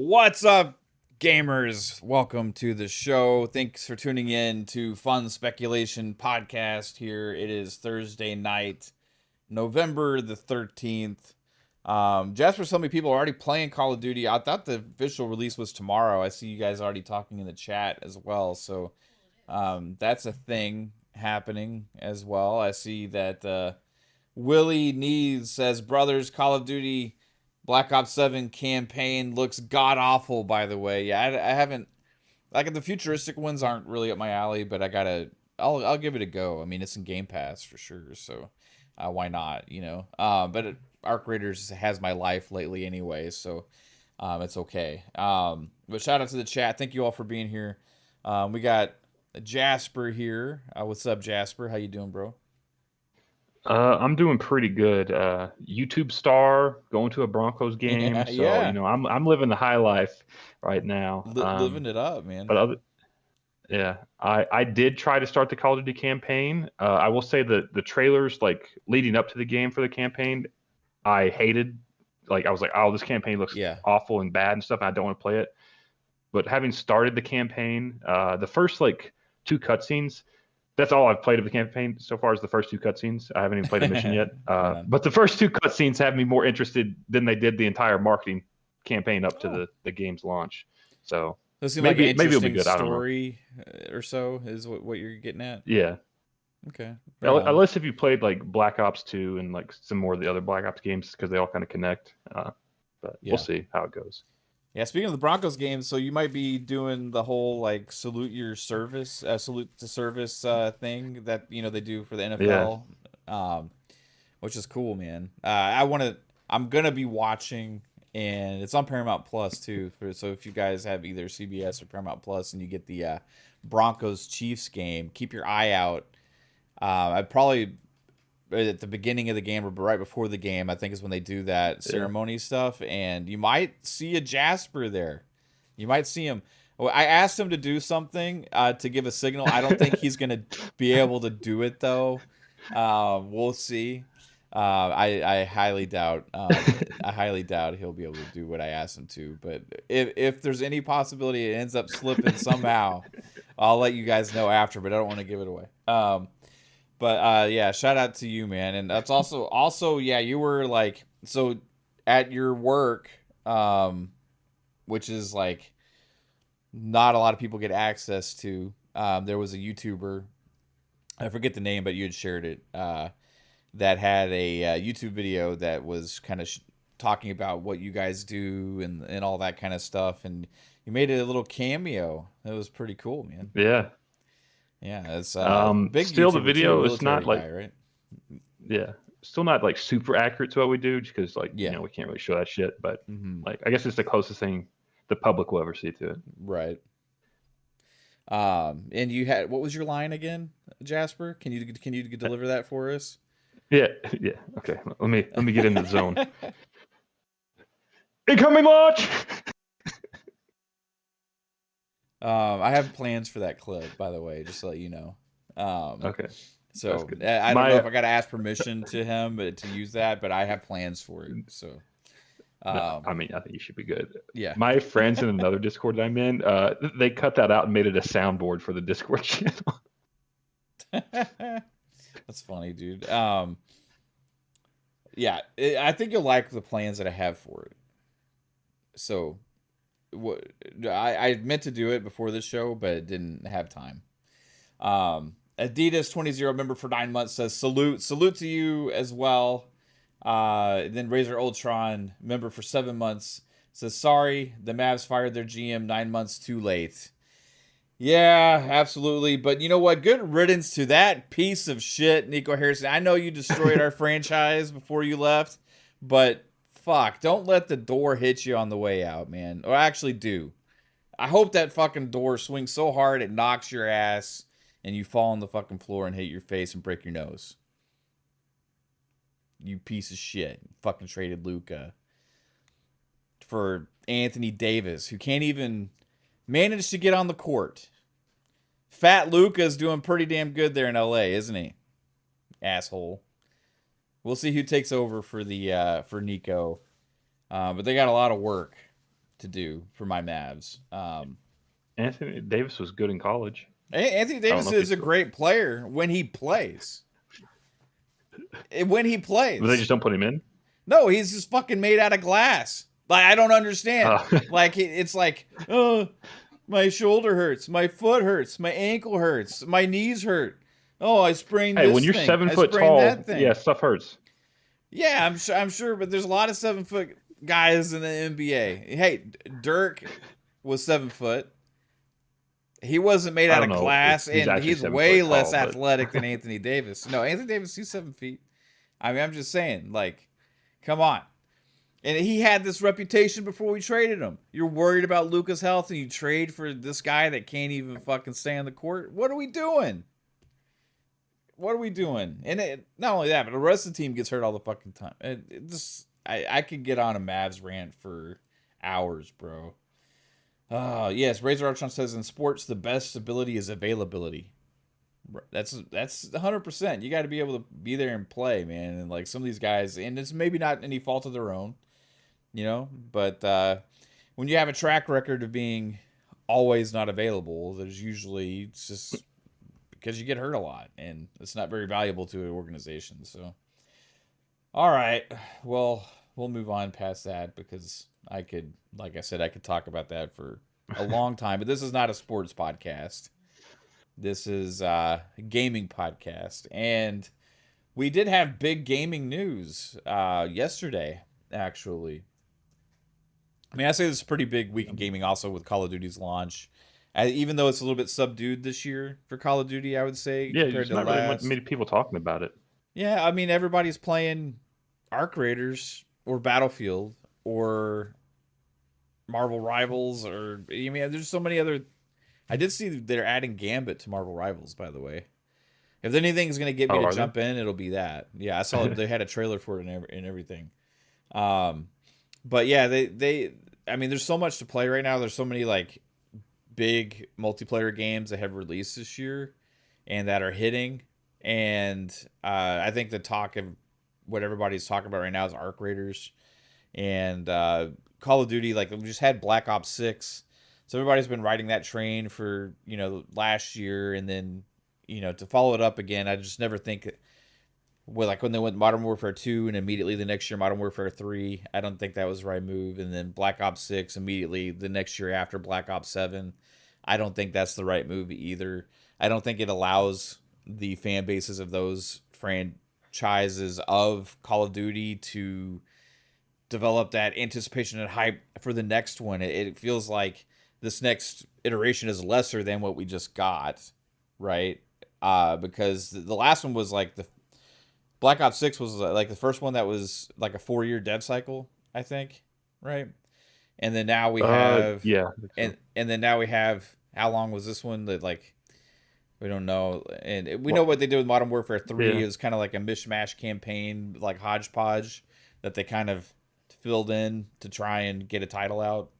What's up, gamers? Welcome to the show. Thanks for tuning in to Fun Speculation Podcast here. It is Thursday night, November the 13th. Jasper, so many people are already playing Call of Duty. I thought the official release was tomorrow. I see you guys already talking in the chat as well. So that's a thing happening as well. I see that Willie Needs says, Brothers, Call of Duty Black Ops 7 campaign looks god awful, by the way. Yeah, I haven't, like, the futuristic ones aren't really up my alley, but I'll give it a go. I mean, it's in Game Pass for sure, so why not, you know? But Arc Raiders has my life lately anyway, so it's okay. But shout out to the chat. Thank you all for being here. We got Jasper here. What's up, Jasper? How you doing, bro? I'm doing pretty good. YouTube star, going to a Broncos game, Yeah, so yeah. I'm living the high life right now. Living it up, man. But yeah, I did try to start the Call of Duty campaign. I will say that the trailers like leading up to the game for the campaign, I hated. Like I was like, oh, this campaign looks Yeah. awful and bad and stuff. And I don't want to play it. But having started the campaign, the first like two cutscenes. That's all I've played of the campaign so far is the first two cutscenes. I haven't even played a mission yet. Right on. But the first two cutscenes have me more interested than they did the entire marketing campaign up to Oh. the game's launch. So Does it seem like an maybe it'll be interesting good. I don't know. story or so is what you're getting at? Yeah. Okay, right on. Unless if you played like Black Ops 2 and like some more of the other Black Ops games because they all kind of connect. But we'll Yeah. see how it goes. Yeah, speaking of the Broncos game, so you might be doing the whole like salute to service thing that they do for the Yeah. NFL, which is cool, man. I'm gonna be watching, and it's on Paramount Plus too. So if you guys have either CBS or Paramount Plus, and you get the Broncos Chiefs game, keep your eye out. I probably at the beginning of the game or right before the game, I think is when they do that Yeah. ceremony stuff, and you might see a Jasper there. You might see him. Well, I asked him to do something to give a signal. I don't think he's gonna be able to do it though. We'll see. I highly doubt. I highly doubt he'll be able to do what I asked him to. But if there's any possibility it ends up slipping somehow, I'll let you guys know after. But I don't want to give it away. But yeah, shout out to you, man. And that's also yeah, you were like so at your work, which is like not a lot of people get access to. There was a YouTuber, I forget the name, but you had shared it. That had a YouTube video that was kind of talking about what you guys do and all that kind of stuff, and you made it a little cameo. That was pretty cool, man. Yeah. Yeah, it's big Still the YouTuber too, video is military not like guy, right? yeah, still not like super accurate to what we do because like Yeah. we can't really show that shit. But Hmm. like I guess it's the closest thing the public will ever see to it. Right. And you had what was your line again, Jasper? Can you deliver that for us? Yeah, yeah. Okay, let me get in the zone. Incoming launch. I have plans for that clip, by the way, just to let you know. Okay, that's So good. I don't know if My I got to ask permission to him, but to use that, but I have plans for it. So, no, um, I mean I think you should be good. yeah, My friends in another Discord that I'm in, they cut that out and made it a soundboard for the Discord channel. that's funny, dude. Yeah, I think you'll like the plans that I have for it. So, what I meant to do it before this show, but didn't have time. Adidas 20 member for 9 months says salute to you as well. Then Razor Ultron member for 7 months says sorry the Mavs fired their GM 9 months too late. Yeah, absolutely. But you know what? Good riddance to that piece of shit, Nico Harrison. I know you destroyed our franchise before you left, but fuck, don't let the door hit you on the way out, man. Or actually do. I hope that fucking door swings so hard it knocks your ass and you fall on the fucking floor and hit your face and break your nose. You piece of shit. Fucking traded Luca for Anthony Davis, who can't even manage to get on the court. Fat Luca's doing pretty damn good there in LA, isn't he? Asshole. We'll see who takes over for the for Nico. But they got a lot of work. to do for my Mavs. Anthony Davis was good in college. Anthony Davis is a great player when he plays. When he plays. But they just don't put him in? No, he's just fucking made out of glass. Like, I don't understand. Like, it's like, oh, my shoulder hurts, my foot hurts, my ankle hurts, my knees hurt. Oh, I sprained this thing. Hey, when you're 7 foot tall, yeah, stuff hurts. Yeah, I'm sure, but there's a lot of 7 foot guys in the NBA. Hey, Dirk was 7 foot. He wasn't made out of glass, and he's way less athletic than Anthony Davis. No, Anthony Davis, he's 7 feet. I mean, I'm just saying, like, come on. And he had this reputation before we traded him. You're worried about Luka's health, and you trade for this guy that can't even fucking stay on the court? What are we doing? What are we doing? And not only that, but the rest of the team gets hurt all the fucking time. I could get on a Mavs rant for hours, bro. Yes, Razor Archon says in sports the best ability is availability. That's 100%. You got to be able to be there and play, man. And like some of these guys, and it's maybe not any fault of their own, you know. But when you have a track record of being always not available, there's usually it's just because you get hurt a lot, and it's not very valuable to an organization. So, all right, well, we'll move on past that because I could, like I said, I could talk about that for a long time. But this is not a sports podcast. This is a gaming podcast, and we did have big gaming news yesterday, actually. I mean, I say this is a pretty big week in gaming also with Call of Duty's launch. Even though it's a little bit subdued this year for Call of Duty, I would say. Yeah, there's not really many people talking about it. Yeah, I mean, everybody's playing Arc Raiders or Battlefield or Marvel Rivals, or I mean, there's so many other. I did see they're adding Gambit to Marvel Rivals, by the way. If anything's going to get me to jump in, it'll be that. Yeah, I saw they had a trailer for it and everything. But yeah, I mean, there's so much to play right now. There's so many like big multiplayer games that have released this year and that are hitting. And I think the talk of what everybody's talking about right now is Arc Raiders and Call of Duty. Like, we just had Black Ops 6. So everybody's been riding that train for, last year. And then, to follow it up again, I just never think, like when they went Modern Warfare 2 and immediately the next year Modern Warfare 3, I don't think that was the right move. And then Black Ops 6 immediately the next year after Black Ops 7, I don't think that's the right move either. I don't think it allows the fan bases of those franchises of Call of Duty to develop that anticipation and hype for the next one. It feels like this next iteration is lesser than what we just got, right? Because the last one was like the Black Ops 6 was like the first one that was like a 4-year dev cycle, I think, right? And then now we have and then now we have, how long was this one? That like we don't know, and we know what they did with Modern Warfare 3. It was kind of like a mishmash campaign, like hodgepodge that they kind of filled in to try and get a title out.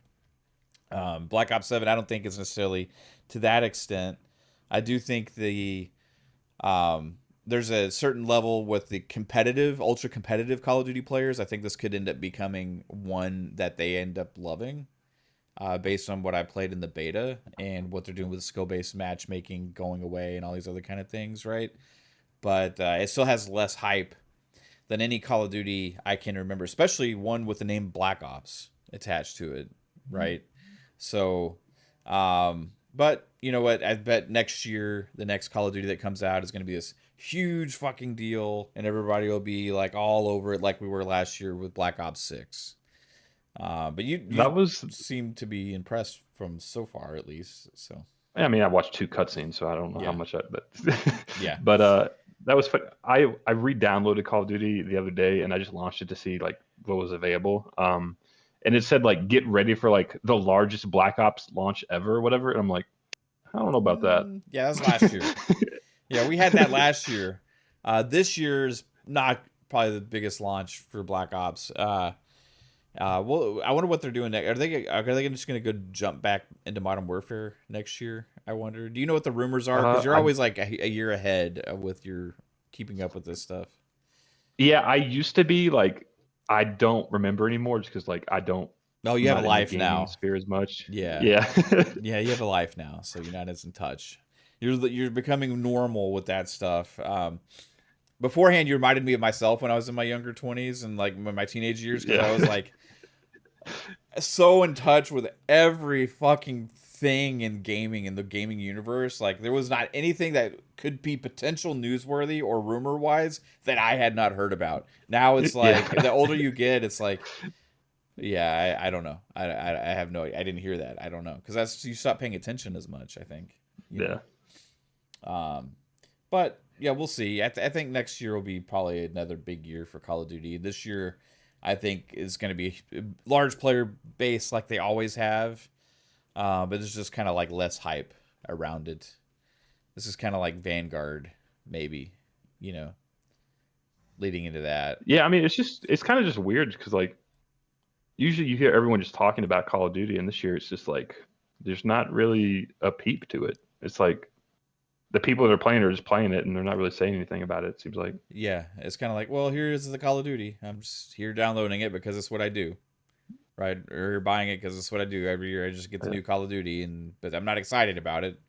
Black Ops 7, I don't think is necessarily to that extent. I do think there's a certain level with the competitive, ultra competitive Call of Duty players. I think this could end up becoming one that they end up loving, based on what I played in the beta and what they're doing with skill-based matchmaking going away and all these other kind of things, right? But it still has less hype than any Call of Duty I can remember, especially one with the name Black Ops attached to it, right? So, but you know what? I bet next year, the next Call of Duty that comes out is going to be this huge fucking deal, and everybody will be like all over it, like we were last year with Black Ops 6. But you seem to be impressed from so far, at least. So, I mean, I watched 2 cutscenes, so I don't know how much but yeah. But that was fun. I re-downloaded Call of Duty the other day, and I just launched it to see like what was available. And it said like get ready for like the largest Black Ops launch ever or whatever. And I'm like, I don't know about that. Yeah, that was last year. Yeah, we had that last year. This year's not probably the biggest launch for Black Ops. Well, I wonder what they're doing next. Are they just going to go jump back into Modern Warfare next year? I wonder. Do you know what the rumors are? Because you're always like a year ahead with your keeping up with this stuff. Yeah, I used to be like, I don't remember anymore just because like I don't Oh, you I'm have a not in the life gaming now. sphere as much. Yeah. Yeah. Yeah, you have a life now, so you're not as in touch. You're becoming normal with that stuff. Beforehand, you reminded me of myself when I was in my younger 20s and like my teenage years because I Yeah. was like so in touch with every fucking thing in gaming in the gaming universe. Like there was not anything that could be potential newsworthy or rumor wise that I had not heard about. Now it's like Yeah. the older you get, it's like yeah, I don't know. I have no. I didn't hear that. I don't know because that's you stop paying attention as much. I think you Yeah. know. But yeah, we'll see. I think next year will be probably another big year for Call of Duty. This year, I think is going to be a large player base like they always have. But there's just kind of like less hype around it. This is kind of like Vanguard, maybe. You know, leading into that. Yeah, I mean, it's kind of just weird because like usually you hear everyone just talking about Call of Duty, and this year it's just like there's not really a peep to it. It's like the people that are playing are just playing it, and they're not really saying anything about it. It seems like. Yeah, it's kind of like, well, here's the Call of Duty. I'm just here downloading it because it's what I do, right? Or buying it because it's what I do every year. I just get the Yeah. new Call of Duty, but I'm not excited about it.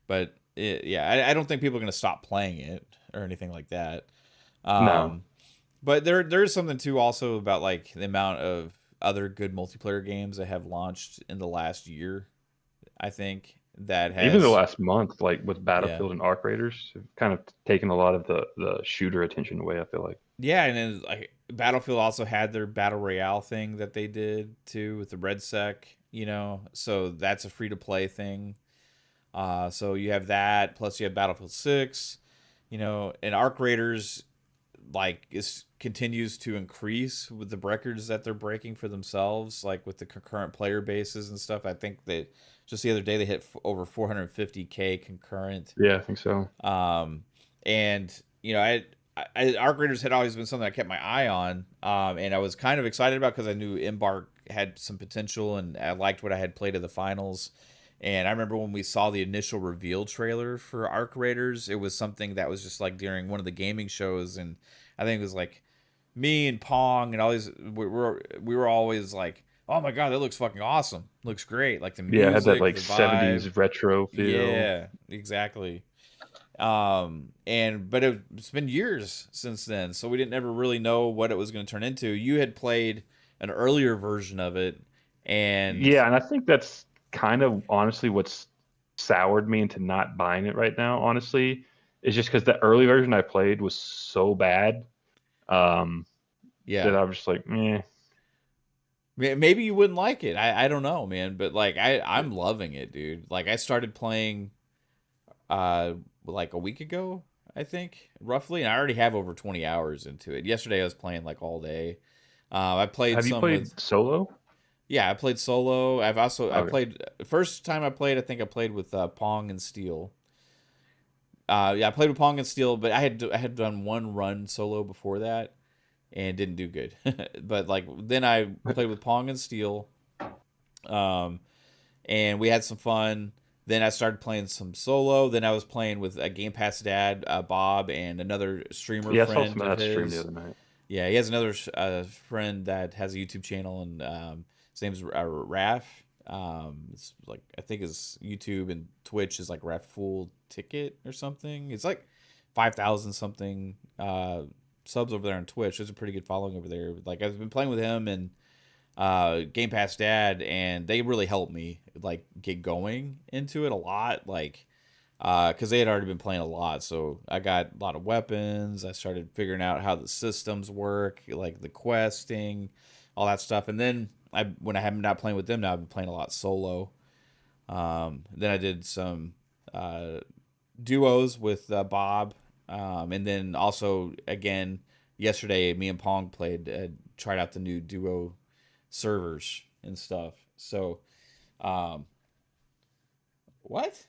But yeah, I don't think people are gonna stop playing it or anything like that. No. Um, but there's something too also about like the amount of other good multiplayer games that have launched in the last year. I think that Even the has last month, like with yeah. Battlefield and Arc Raiders, have kind of taken a lot of the shooter attention away. I feel like. Yeah, and then like Battlefield also had their battle royale thing that they did too with the Red Sec, so that's a free to play thing. So you have that, plus you have Battlefield 6, and Arc Raiders like is continues to increase with the records that they're breaking for themselves, like with the concurrent player bases and stuff. I think that just the other day they hit over 450K concurrent. Yeah, I think so. And Arc Raiders had always been something I kept my eye on, and I was kind of excited about because I knew Embark had some potential, and I liked what I had played at the finals. And I remember when we saw the initial reveal trailer for Arc Raiders, it was something that was just like during one of the gaming shows, and I think it was like me and Pong and all these. We were always like, "Oh my god, that looks fucking awesome! Looks great!" Like the Yeah, it had that music, like the vibe. 70s retro feel. Yeah, exactly. But it's been years since then, so we didn't ever really know what it was going to turn into. You had played an earlier version of it, and Yeah, and I think that's kind of honestly what's soured me into not buying it right now. Honestly, is just because the early version I played was so bad um, yeah, that I was just like, eh. maybe you wouldn't like it. I don't know, man, but like I'm loving it, dude. Like I started playing like a week ago, I think, roughly, and I already have over 20 hours into it. Yesterday I was playing like all day. I played Have you some with played solo? Yeah, I played solo. I Okay. played first time I played. I think I played with Pong and Steel. Yeah, I played with Pong and Steel, but I had done one run solo before that and didn't do good. But like then I played with Pong and Steel, um, and we had some fun. Then I started playing some solo. Then I was playing with a Game Pass dad, Bob, and another streamer Yeah, I saw some friend of of that stream the his. other night. Yeah, he has another friend that has a YouTube channel, and his name's Raf. It's like I think his YouTube and Twitch is like Raf Full Ticket or something. It's like 5,000 something subs over there on Twitch. There's a pretty good following over there. Like I've been playing with him and Game Pass Dad, and they really helped me like get going into it a lot. Like because they had already been playing a lot. So I got a lot of weapons. I started figuring out how the systems work, like the questing, all that stuff. And then when I haven't not playing with them now, I've been playing a lot solo. Then I did some duos with Bob, and then also again yesterday, me and Pong played, tried out the new duo servers and stuff. So, um, what?